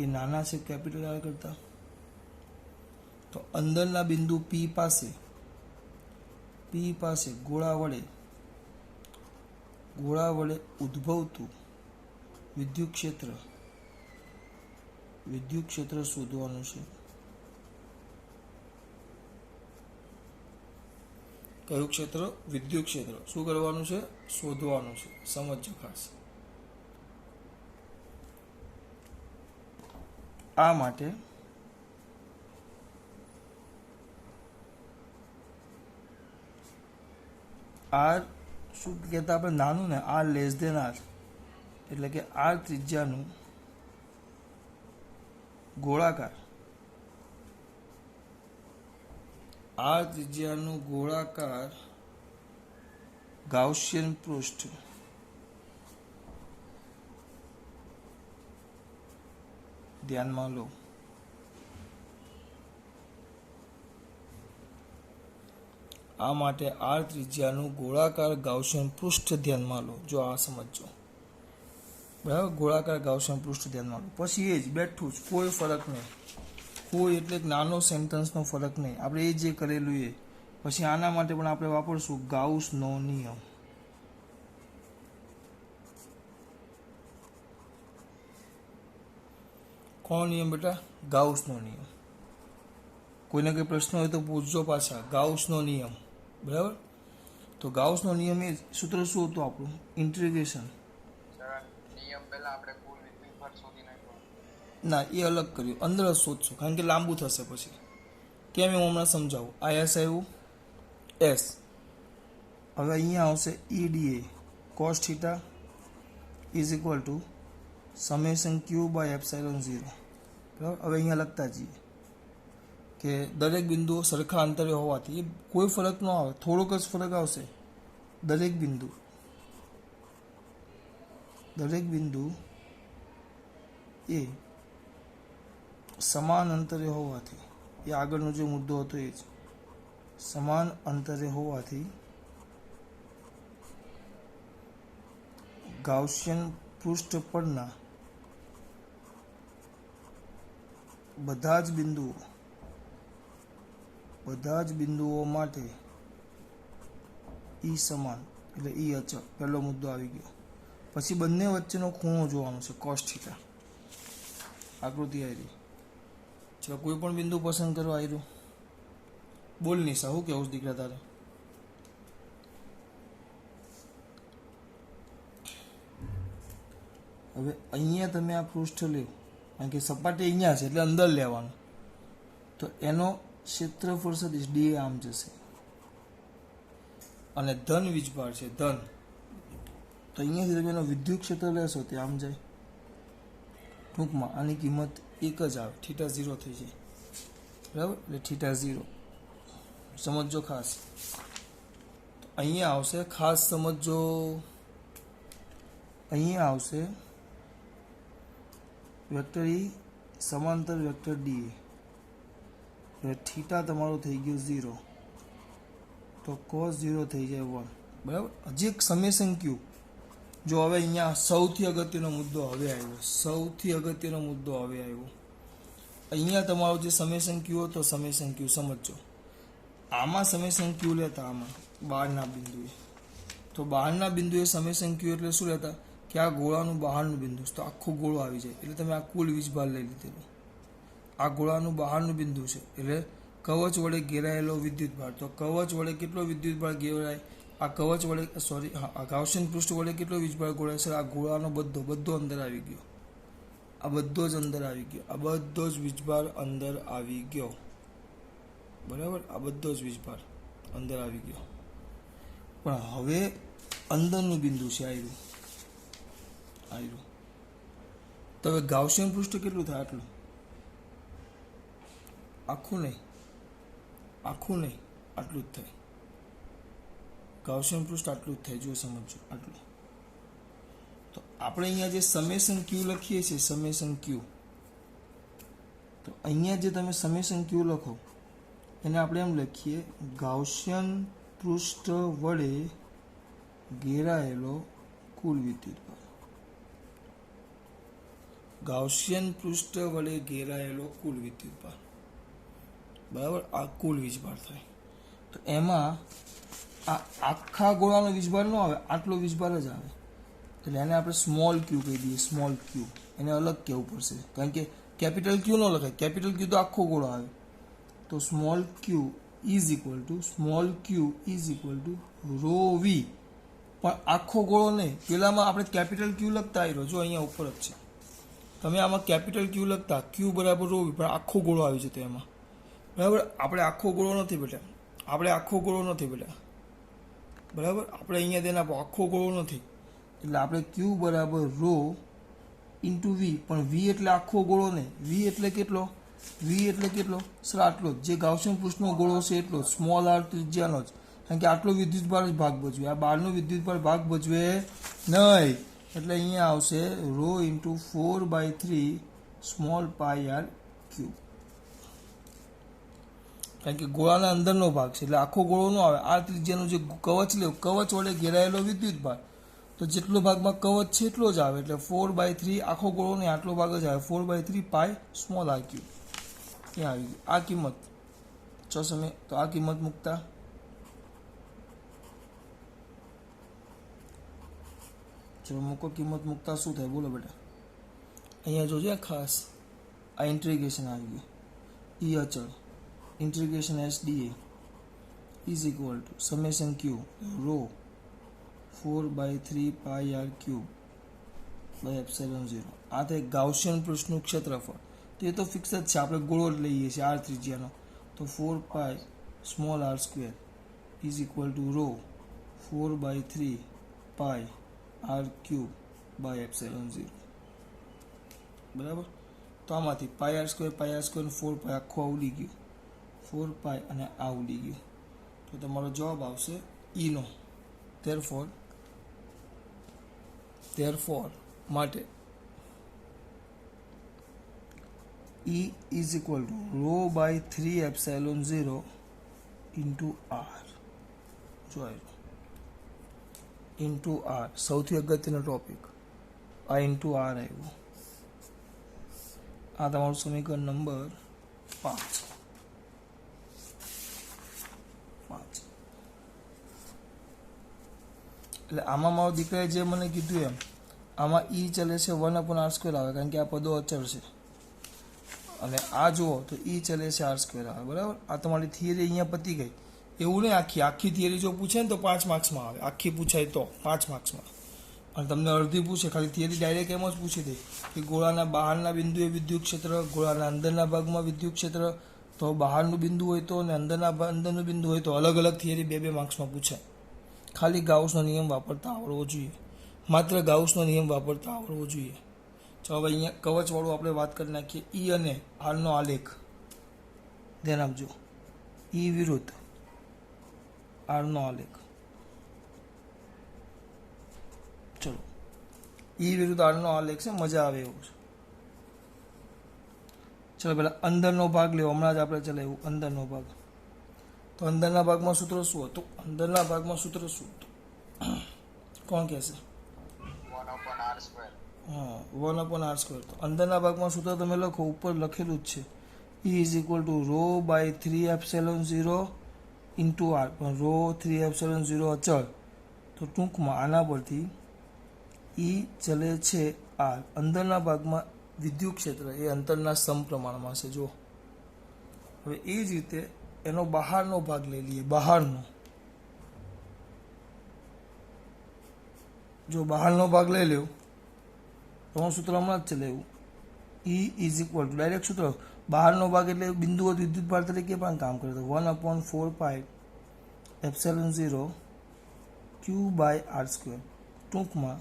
Speaker 1: એ નાના છે કેપિટલ આર કરતા. તો અંદરના બિંદુ પી પાસે ગોળા વડે ઉદ્ભવતું વિદ્યુત ક્ષેત્ર શોધવાનું છે. કયું ક્ષેત્ર? વિદ્યુત ક્ષેત્ર. શું કરવાનું છે? શોધવાનું છે. સમજો ખાસ. આ માટે આર શું કહેતા આપણે નાનું ને, આર લેસ દેન આર, એટલે કે આર ત્રિજ્યાનું ગોળાકાર ગાઉસિયન પૃષ્ઠ ધ્યાનમાં લો. આ માટે આર ત્રિજ્યાનું ગોળાકાર ગાઉસિયન પૃષ્ઠ ધ્યાનમાં લો. જો આ સમજો. બરાબર. ગોળાકાર ગાઉસિયન પૃષ્ઠ ધ્યાનમાં લો. પછી એ જ બેઠું જ, કોઈ ફરક નહીં. કોઈ એટલે એક નાનો સેન્ટન્સનો ફરક નહીં. આપણે એ જે કરેલું એ. પછી આના માટે પણ આપણે વાપરશું ગાઉસનો નિયમ. કોનો નિયમ બેટા? ગાઉસનો નિયમ. કોઈને કંઈ પ્રશ્ન હોય તો પૂછજો પાછા. ગાઉસનો નિયમ. બરાબર. તો ગાઉસનો નિયમ એ સૂત્ર શું હતું આપણું? ઇન્ટિગ્રેશન. ના, એ અલગ કર્યું. અંદર જ શોધશું, કારણ કે લાંબુ થશે પછી. કેમ હું હમણાં સમજાવું. આ એસ આવ્યું, એસ. હવે અહીંયા આવશે EDA cos theta is equal to summation q by epsilon 0. બરાબર. હવે અહીંયા લખતા જઈએ કે દરેક બિંદુઓ સરખા અંતરે હોવાથી કોઈ ફરક ન આવે, થોડોક જ ફરક આવશે. દરેક બિંદુ એ સમાન અંતરે હોવાથી, એ આગળનો જે મુદ્દો હતો એ જ, સમાન અંતરે હોવાથી ગાઉસિયન પૃષ્ઠ પરના બધા જ બિંદુઓ માટે ઈ સમાન, એટલે ઈ અચળ. પહેલો મુદ્દો આવી ગયો. પછી બંને વચ્ચેનો ખૂણો જોવાનો છે cos θ. આકૃતિ આવી. ચલો કોઈ પણ બિંદુ પસંદ કરો. આવ્યું. બોલ નિશા, હું કેવું દીકરા તારે? હવે અહીંયા તમે આ પૃષ્ઠ લ્યો, કારણ કે સપાટી અહીંયા છે એટલે અંદર લેવાનું, તો એનો ક્ષેત્રફળ સદિશ d આમ જશે અને ધન વીજભાર છે ધન, તો અહીંયાથી તમે એનો વિદ્યુત ક્ષેત્ર લેશો તે આમ જાય. ટૂંકમાં આની કિંમત 1 જ આવે, θ 0 થઈ જાય. બરાબર, એટલે θ 0 સમજો ખાસ. તો અહીંયા આવશે, ખાસ સમજો, અહીંયા આવશે વેક્ટર E સમાંતર વેક્ટર dA, એટલે થીટા તમારો થઈ ગયો 0, તો cos 0 થઈ જાય 1. બરાબર. હજી એક સમેશન ક્યુ. જો હવે અહીંયા સૌથી અગત્યનો મુદ્દો હવે આવ્યો, સૌથી અગત્યનો મુદ્દો હવે આવ્યો. અહીંયા તમારો જે સમેશન ક્યુ હતો, સમેશન ક્યુ સમજો. આમાં સમેશન ક્યુ લેતા, આમાં બહારના બિંદુએ, તો બહારના બિંદુએ સમેશન ક્યુ એટલે શું લેતા કે આ ગોળાનું બહારનું બિંદુ, તો આખો ગોળો આવી જાય, એટલે તમે આ કુલ વીજભાર લઈ લીધેલો. આ ગોળાનું બહારનું બિંદુ છે એટલે કવચ વડે ઘેરાયેલો વિદ્યુતભાર, તો કવચ વડે કેટલો વિદ્યુતભાર ઘેરાય? આ કવચ વડે, સોરી, આ ગાઉસિયન પૃષ્ઠ વડે કેટલો વીજભાર ઘોળાય છે? આ ગોળાનો બધો અંદર આવી ગયો, આ બધો જ અંદર આવી ગયો, આ બધો જ વીજભાર અંદર આવી ગયો. બરાબર, આ બધો જ વીજભાર અંદર આવી ગયો. પણ હવે અંદરનું બિંદુ છે આવ્યું. તો હવે ગાઉસિયન પૃષ્ઠ કેટલું થાય? આટલું, આખું નહીં, આટલું જ થાય. ગાઉસિયન પૃષ્ઠ આટલું જ થાય, જો સમજો, આટલું. તો આપણે અહીંયા જે સમેશન ક્યુ લખીએ છીએ, સમેશન ક્યુ, તો અહીંયા જે તમે સમેશન ક્યુ લખો એને આપણે એમ લખીએ, ગાઉસિયન પૃષ્ઠ વડે ઘેરાયેલો કુલ વિદ્યુતભાર. ગાઉસિયન પૃષ્ઠ વડે ઘેરાયેલો કુલ વિદ્યુતભાર. બરાબર, આ કુલ વીજભાર થાય. તો એમાં આ આખા ગોળાનો વીજભાર ન આવે, આટલો વીજભાર જ આવે, એટલે એને આપણે સ્મોલ ક્યુ કહી દઈએ. સ્મોલ ક્યુ એને અલગ કહેવું પડશે, કારણ કે કેપિટલ ક્યુ ન લખાય. કેપિટલ ક્યુ તો આખો ગોળો આવે. તો small Q is equal to rho V, પણ આખો ગોળો નહીં. પેલામાં આપણે કેપિટલ ક્યુ લખતા આવ્યો, જો અહીંયા ઉપર જ છે. તમે આમાં કેપિટલ ક્યુ લખતા, ક્યુ બરાબર રો વી, પણ આખો ગોળો આવી જતો એમાં. બરાબર, આપણે આખો ગોળો નથી બેટા, બરાબર, આપણે અહીંયા તેને આખો ગોળો નથી, એટલે આપણે ક્યુ બરાબર રો ઇન્ટુ વી, પણ વી એટલે આખો ગોળો નહીં. વી એટલે કેટલો? સર આટલો જ, જે ગાઉસિયન પૃષ્ઠનો ગોળો છે એટલો, સ્મોલ આર ત્રિજ્યાનો જ, કારણ કે આટલો વિદ્યુતભાર જ ભાગ ભજવે, આ બહારનો વિદ્યુતભાર ભાગ ભજવે નહીં. એટલે અહીંયા આવશે રો ઇન્ટુ 4/3 સ્મોલ પાઈ આર ક્યુબ, કારણ કે ગોળાના અંદરનો ભાગ છે એટલે આખો ગોળો ન આવે. આ ત્રિજ્યાનો જે કવચ લે, કવચ વડે ઘેરાયેલો વિદ્યુતભાર, તો જેટલો ભાગમાં કવચ છે એટલો જ આવે, એટલે 4/3 આખો ગોળો નહીં, આટલો ભાગ જ આવે, 4/3 પાઈ સ્મોલ આર ક્યુબ. ત્યાં આવી ગઈ આ કિંમત. ચો સમય, તો આ કિંમત મૂકતા ચલો મૂકો. કિંમત મૂકતા શું થાય બોલો બેટા? અહીંયા જોજો ખાસ, આ ઇન્ટિગ્રેશન આવી ગયું. ઈ અચળ integration SDA is equal to summation Q rho 4/3 pi r cube by epsilon 0. આ તે ગાઉસિયન પૃષ્ઠનું ક્ષેત્રફળ, તો એ તો ફિક્સ જ છે, આપણે ગોળો જ લઈએ છીએ r ત્રિજ્યાનો. તો 4 pi small r square is equal to rho 4/3 pi r cube by epsilon 0. બરાબર, તો આમાંથી પાઈ આર સ્ક્વેર અને 4 પાઈ આખું આવડી ગયું, 4 પાઈ અને આ ઉડી ગયું, તો તમારો જવાબ આવશે ઈ નો. therefore માટે E is equal to rho by 3 epsilon 0 into r. જો into r સૌથી અગત્યનો ટોપિક, આ into r આવ્યું. આ તમારું સમીકરણ નંબર 5. એટલે આમાં મારો દીકરાએ જે મને કીધું એમ આમાં ઈ ચલે છે 1/r² આવે, કારણ કે આ પદો અચળ છે. અને આ જુઓ તો ઈ ચલે છે r² આવે. બરાબર, આ તમારી થિયરી અહીંયા પતી ગઈ. એવું નહીં આખી થિયરી જો પૂછે ને તો 5 માર્ક્સમાં આવે, આખી પૂછાય તો 5 માર્ક્સમાં. અને તમને અડધી પૂછે ખાલી થિયરી ડાયરેક્ટ એમ જ પૂછી દે કે ગોળાના બહારના બિંદુએ વિદ્યુત ક્ષેત્ર, ગોળાના અંદરના ભાગમાં વિદ્યુત ક્ષેત્ર, તો બહારનું બિંદુ હોય તો અને અંદરનું બિંદુ હોય તો અલગ અલગ થિયરી 2 માર્ક્સમાં પૂછાય. ખાલી ગાઉસનો નિયમ વાપરતા આવડવો જોઈએ, માત્ર ગાઉસનો નિયમ વાપરતા આવડવો જોઈએ. ચાલો હવે અહીંયા કવચવાળું આપણે વાત કરી નાખીએ. ઈ અને આરનો આલેખ ધ્યાન આપજો. ઈ વિરુદ્ધ આરનો આલેખ. ચલો, ઈ વિરુદ્ધ આરનો આલેખ છે, મજા આવે એવું છે. ચલો પેલા અંદરનો ભાગ લેવો, હમણાં જ આપણે ચલાવ્યું અંદરનો ભાગ. તો અંદરના ભાગમાં સૂત્ર શું હતું? અંદરના ભાગમાં સૂત્ર શું હતું? કોણ કહેશે?
Speaker 3: 1/r².
Speaker 1: હા, 1/r². તો અંદરના ભાગમાં સૂત્ર તમે લખો, ઉપર લખેલું જ છે. E = ρ/3ε0 × r. પણ ρ 3ε0 અચળ, તો ટૂંકમાં આના પરથી ઈ ચલે છે r. અંદરના ભાગમાં વિદ્યુત ક્ષેત્ર એ અંતરના સમપ્રમાણમાં છે. જો હવે એ જ રીતે એનો બહારનો ભાગ લઈ લઈએ. બહારનો, જો બહારનો ભાગ લઈ લેવું તો હું સૂત્ર હમણાં જ ચલાવ્યું. E = ડાયરેક્ટ સૂત્ર, બહારનો ભાગ એટલે બિંદુઓ વિદ્યુત ભાર તરીકે પણ કામ કરે. તો 1/4πε0 q/r². ટૂંકમાં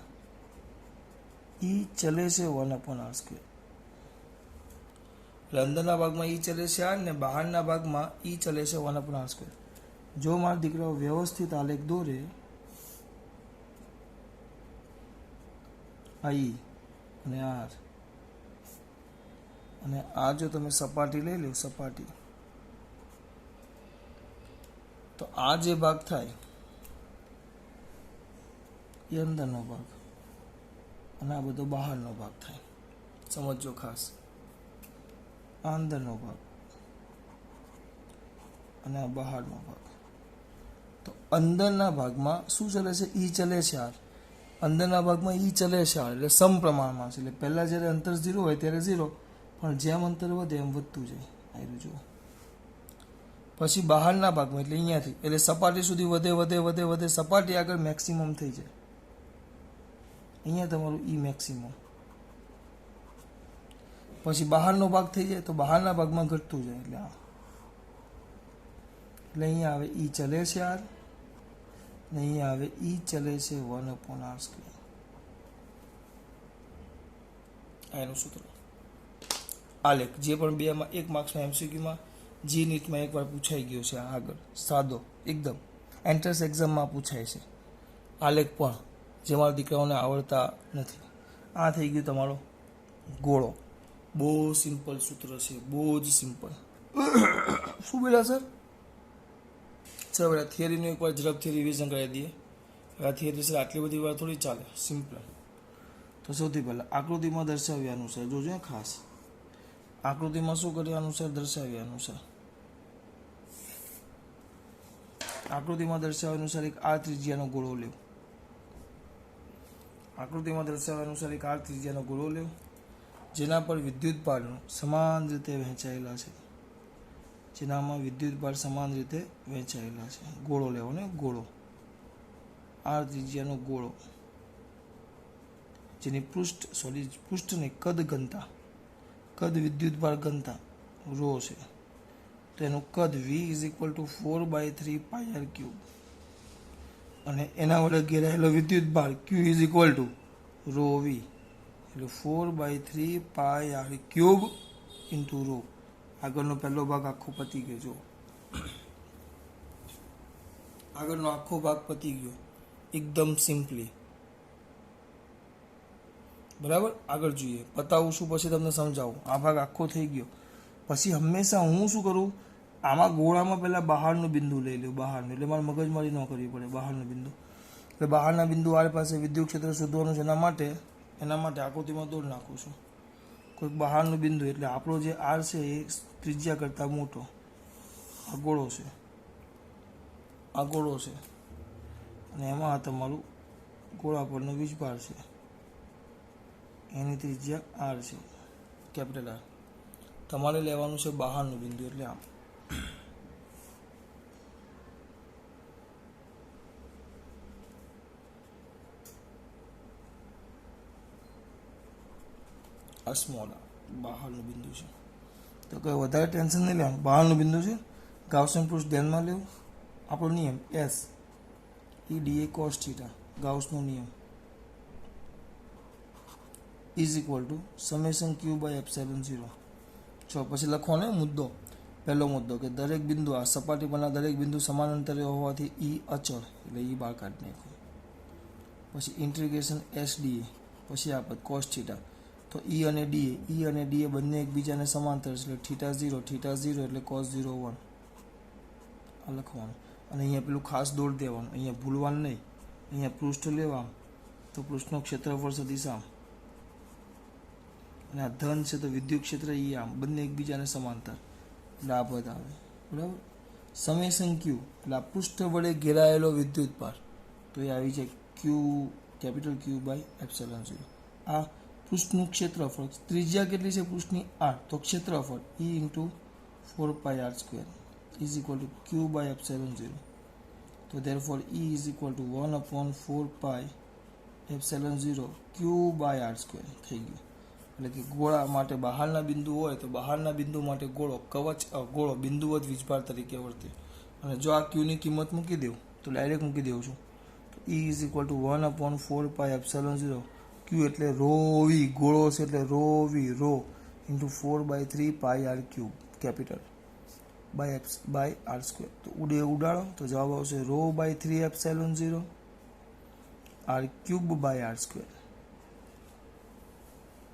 Speaker 1: ઈ ચલે છે 1/r². એટલે અંદરના ભાગમાં ઈ ચલે છે r ને બહારના ભાગમાં ઈ ચલે છે 1/r². જો મારા દીકરાઓ વ્યવસ્થિત આલેખ દોરે, આ ઈ અને આર, અને આ જો તમે સપાટી લઈ લો, સપાટી, તો આ જે ભાગ થાય એ અંદરનો ભાગ અને આ બધો બહારનો ભાગ થાય. સમજો ખાસ, આ અંદરનો ભાગ અને આ બહારનો ભાગ. તો અંદરના ભાગમાં શું ચલે છે? ઈ ચલે છે r. અંદરના ભાગમાં ઈ ચલે છે r, એટલે સમપ્રમાણમાં છે. એટલે પહેલાં જ્યારે અંતર 0 હોય ત્યારે 0, પણ જેમ અંતર વધે એમ વધતું જાય. આવ્યું જુઓ. પછી બહારના ભાગમાં એટલે અહીંયાથી, એટલે સપાટી સુધી વધે વધે વધે વધે, સપાટી આગળ મેક્સિમમ થઈ જાય. અહીંયા તમારું ઈ મેક્સિમમ. પછી બહારનો ભાગ થઈ જાય તો બહારના ભાગમાં ઘટતું જાય. એટલે અહીંયા આવે ઈ ચલે છે r, ને અહીંયા આવે ઈ ચલે છે 1/r². એનું સૂત્ર આલેખ, જે પણ 1 માર્ક્સમાં MCQમાં જી નીટમાં એકવાર પૂછાઈ ગયો છે. આગળ સાદો એકદમ એન્ટ્રન્સ એક્ઝામમાં પૂછાય છે આલેખ, પણ જે મારા દીકરાઓને આવડતા નથી. આ થઈ ગયું તમારો ગોળો. બહુ સિમ્પલ સૂત્ર છે, બહુ જ સિમ્પલ. શું બોલ્યા સર? ચાલો બધા થિયરીનું એકવાર ઝડપથી રિવિઝન કરી દઈએ. આ થિયરી સર આટલી બધી વાર થોડી ચાલે, સિમ્પલ. તો સૌથી પહેલાં આકૃતિમાં દર્શાવ્યા અનુસાર જોજો ખાસ. આકૃતિમાં શું કર્યા અનુસાર? દર્શાવ્યા અનુસાર. આકૃતિમાં દર્શાવ્યા અનુસાર એક r ત્રિજ્યાનો ગોળો લેવો. આકૃતિમાં દર્શાવ્યા અનુસાર એક r ત્રિજ્યાનો ગોળો લેવો, જેના પર વિદ્યુત ભારનો સમાન રીતે વહેંચાયેલા છે. જેનામાં વિદ્યુત ભાર સમાન રીતે વહેંચાયેલા છે. ગોળો લેવો ને, ગોળો, r ત્રિજ્યાનો ગોળો, જેની પૃષ્ઠની કદ ઘનતા, કદ વિદ્યુત ભાર ઘનતા ρ છે. તો એનું કદ v = 4/3πr³, અને એના વડે ઘેરાયેલો વિદ્યુત ભાર q = ρv, એટલે 4/3πr³ × ρ. આગળનો પહેલો ભાગ આખો પતી ગયો. જો આગળનો આખો ભાગ પતી ગયો એકદમ સિમ્પલી. બરાબર, આગળ જોઈએ, પતાવું છું પછી તમને સમજાવું. આ ભાગ આખો થઈ ગયો પછી હંમેશા હું શું કરું? આમાં ગોળામાં પહેલાં બહારનું બિંદુ લઈ લઉં. બહારનું એટલે મારે મગજમારી ન કરવી પડે. બહારનું બિંદુ એટલે બહારના બિંદુ આર પાસે વિદ્યુત ક્ષેત્ર શોધવાનું છે. એના માટે આકૃતિમાં દોડ નાખું છું. કોઈક બહારનું બિંદુ એટલે આપણો જે આર છે એ ત્રિજ્યા કરતાં મોટો. આ ગોળો છે, આ ગોળો છે, અને એમાં તમારું ગોળા પરનો વીજભાર છે. એની ત્રિજ્યા આર છે, કેપિટલ આર. તમારે લેવાનું છે બહારનું બિંદુ, એટલે આમ. આ સ્મોલ આર બહારનું બિંદુ છે. તો કંઈ વધારે ટેન્શન નહીં લેવાનું, બહારનું બિંદુ છે. ગાઉસિયન પૃષ્ઠ ધ્યાનમાં લેવું. આપણો નિયમ S E D A cos theta, ગાઉસનો નિયમ is equal to summation q by epsilon 0. જો પછી લખવાનો મુદ્દો, પહેલો મુદ્દો કે દરેક બિંદુ, આ સપાટી પરના દરેક બિંદુ સમાન અંતરે હોવાથી ઈ અચળ, એટલે ઈ બહાર કાઢી નાખો. પછી ઇન્ટિગ્રેશન એસ ડીએ, પછી આ પદ કોસ થીટા. તો ઈ અને ડીએ બંને એકબીજાને સમાંતર છે, એટલે થીટા 0 એટલે કોસ 0 1 આ લખવાનું. અને અહીંયા પેલું ખાસ દોડ દેવાનું, અહીંયા ભૂલવાનું નહીં. અહીંયા પૃષ્ઠ લેવા, તો પૃષ્ઠનો ક્ષેત્રફળ સદિશ આમ, અને આ ધન છે તો વિદ્યુત ક્ષેત્ર ઈ આમ, બંને એકબીજાને સમાંતર, એટલે આ પદ આવે. બરાબર. સમેશન ક્યુ એટલે આ પૃષ્ઠ વડે ઘેરાયેલો વિદ્યુત ભાર, તો એ આવી જાય ક્યુ, કેપિટલ ક્યુ બાય એપ્સિલોન 0. આ પૃષ્ઠનું ક્ષેત્રફળ, ત્રિજ્યા કેટલી છે પૃષ્ઠની 8, તો ક્ષેત્રફળ E into 4πr² is equal to Q by epsilon 0. તો therefore E is equal to 1/4π epsilon 0 Q by r² થઈ ગયું. એટલે કે ગોળા માટે બહારના બિંદુ હોય તો બહારના બિંદુ માટે ગોળો ગોળો બિંદુવત વીજભાર તરીકે વર્તે. અને જો આ ક્યુની કિંમત મૂકી દેવું તો ડાયરેક્ટ મૂકી દેવું છું. તો E is equal to 1/4π epsilon 0 q એટલે રો વી, ગોળો છે એટલે rho V into 4/3πr³ capital by r². તો ઉડાડો તો જવાબ આવશે ρ/3 એપ્સિલોન 0 r³ બાય r².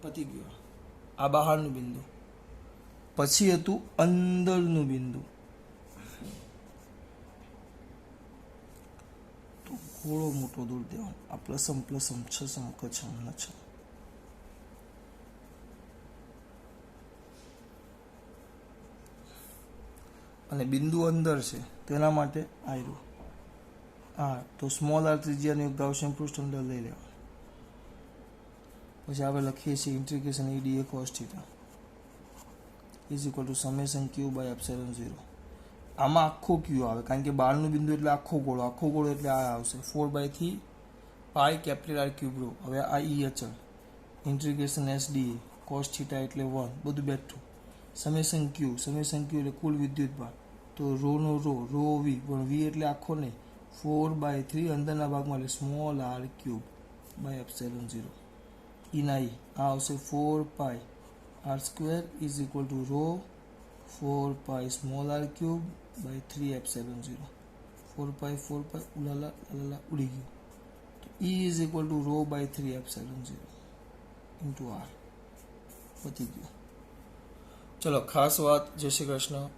Speaker 1: પતી ગયો. આ બહારનું બિંદુ. પછી હતું અંદરનું બિંદુ. તો ગોળો મોટો દૂર દેવાનો, આ પ્લસમ છસમ કછમ નછમ. અને બિંદુ અંદર છે તેના માટે આયરું તો સ્મોલ આર ત્રિજ્યાનું ગાઉસિયન પૃષ્ઠ અંદર લઈ લેવાનું. પછી આપણે લખીએ છીએ integration E D A cos theta is equal to summation q by epsilon 0. આમાં આખો ક્યુ આવે, કારણ કે બહારનું બિંદુ એટલે આખો ગોળો એટલે આ આવશે 4/3π કેપિટલ r ક્યુબ રો. હવે આ ઈ અચળ, integration S D cos theta એટલે 1, બધું બેઠું. સમેશન ક્યુ એટલે કુલ વિદ્યુત ભાર, તો રોનો રો વી, પણ વી એટલે આખો નહીં, 4/3 અંદરના ભાગમાં એટલે સ્મોલ r³ બાય એપ્સિલોન 0. આ આવશે 4π r² is equal to rho 4π small r³ by 3 epsilon 0. 4π ઉલાલા ઉડી ગયું. તો E is equal to ρ/3 epsilon 0 into r. પતી ગયું. ચલો, ખાસ વાત. જય શ્રી કૃષ્ણ.